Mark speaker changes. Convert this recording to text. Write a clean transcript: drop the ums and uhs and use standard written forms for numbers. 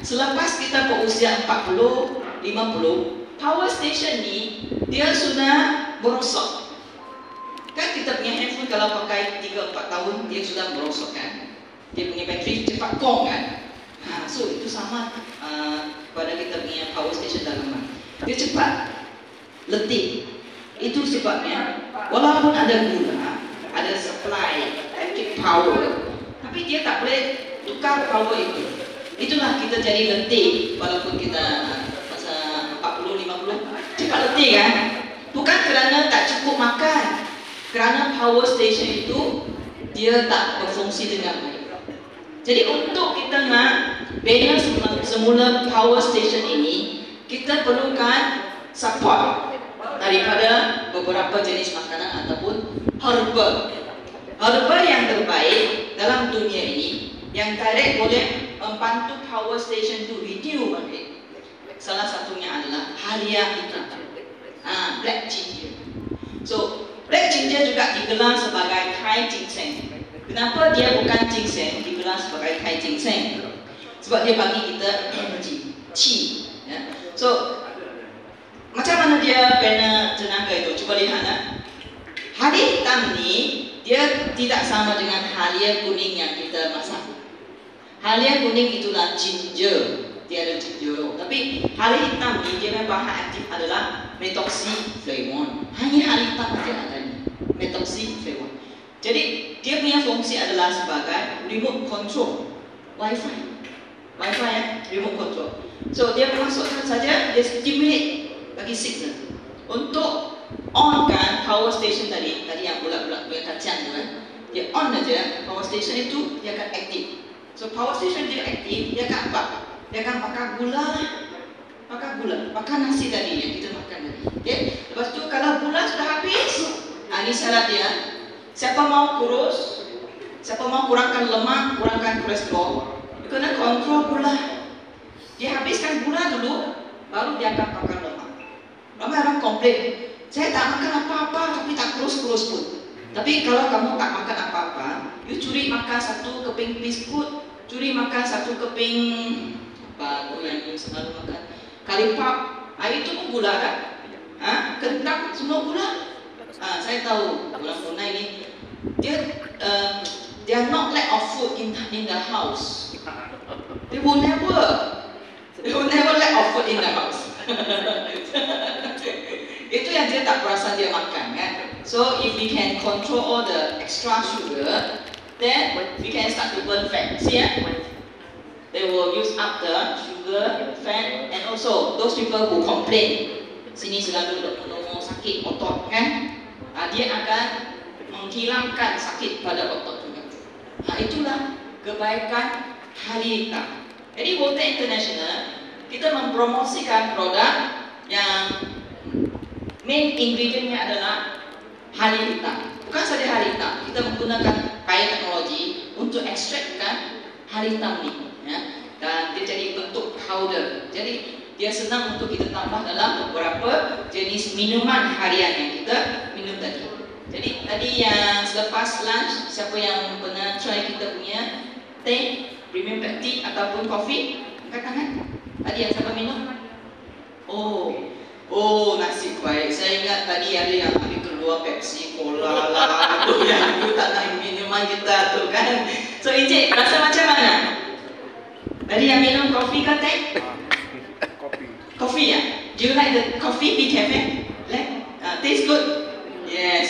Speaker 1: Selepas kita berusia 40, 50, power station ni dia sudah merosot. Kan kita punya handphone kalau pakai 3-4 tahun dia sudah merosot kan. Dia punya bateri cepat kong kan. So itu sama pada kita punya power station dalam rumah. Dia cepat letih. Itu sebabnya walaupun ada guna, ada supply electric power, tapi dia tak boleh tukar power itu. Itulah kita jadi letih walaupun kita masa 40-50 cepat letih kan. Bukan kerana tak cukup makan, kerana power station itu dia tak berfungsi dengan baik. Jadi untuk kita nak bina semula power station ini, kita perlukan support daripada beberapa jenis makanan ataupun herba. Herba yang terbaik dalam dunia ini yang direct boleh membantu power station to renew balik. Salah satunya adalah halia hitam, black ginger. So black ginger juga digelar sebagai Thai ginseng. Kenapa dia bukan ginseng digelar sebagai Thai ginseng? Sebab dia bagi kita energi, qi. Ya. So macam mana dia bina tenaga itu? Cuba lihat. Halia hitam ni dia tidak sama dengan halia kuning yang kita masak. Halia kuning itulah ginger, dia ada ginger. Tapi halia hitam ni dia memang bahan aktif adalah methoxyflavone. Hanya halia hitam saja ada ni, methoxyflavone. Jadi dia punya fungsi adalah sebagai remote control Wi-Fi ya, remote control. So dia masukkan saja, dia stimulate bagi signal untuk onkan power station tadi yang bulat-bulat punya kacang tu kan. Dia on aja, power station itu dia akan aktif. So power station dia aktif, dia akan apa? Dia akan pakai gula, pakai nasi tadi yang kita makan tadi. Okay? Lepas tu kalau gula sudah habis, ini syarat dia. Siapa mau kurus, siapa mau kurangkan lemak, kurangkan kolesterol, dia kena kontrol gula. Dia habiskan gula dulu, baru dia akan pakai lemak. Ramai orang komplain, saya tak makan apa-apa tapi tak kurus-kurus pun. Tapi kalau kamu tak makan apa-apa, you curi makan satu keping biskut, curi makan satu keping apa tu yang you selalu makan, karipap, itu pun gula kan? Kentang semua gula. Saya tahu orang Brunei ni dia are not lack of food in the house. They will never lack of food in the house. Itu yang dia tak perasan dia makan kan. So if we can control all the extra sugar, then we can start to burn fat. See ya? They will use up the sugar, fat, and also those people who complain sini selalu mau sakit otot kan. Dia akan menghilangkan sakit pada otot juga. Itulah kebaikan halia hitam. Jadi Volta International kita mempromosikan produk yang main ingredientnya adalah halia hitam. Bukan saja halia hitam, kita menggunakan bioteknologi untuk ekstrakkan halia hitam ni, ya. Dan dia jadi bentuk powder. Jadi dia senang untuk kita tambah dalam beberapa jenis minuman harian yang kita minum tadi. Jadi tadi yang selepas lunch, siapa yang pernah try kita punya teh, premium black tea ataupun kopi, angkat tangan. Tadi yang siapa minum? Oh, nasib baik. Saya ingat tadi ada yang ambil keluar Pepsi, Cola lah, itu yang you tak nak minuman kita tu kan. So Encik, rasa macam mana? Tadi yang minum kopi ke teh? Coffee ya? Do you like the coffee, Big Cafe? Like? Tastes good? Yes.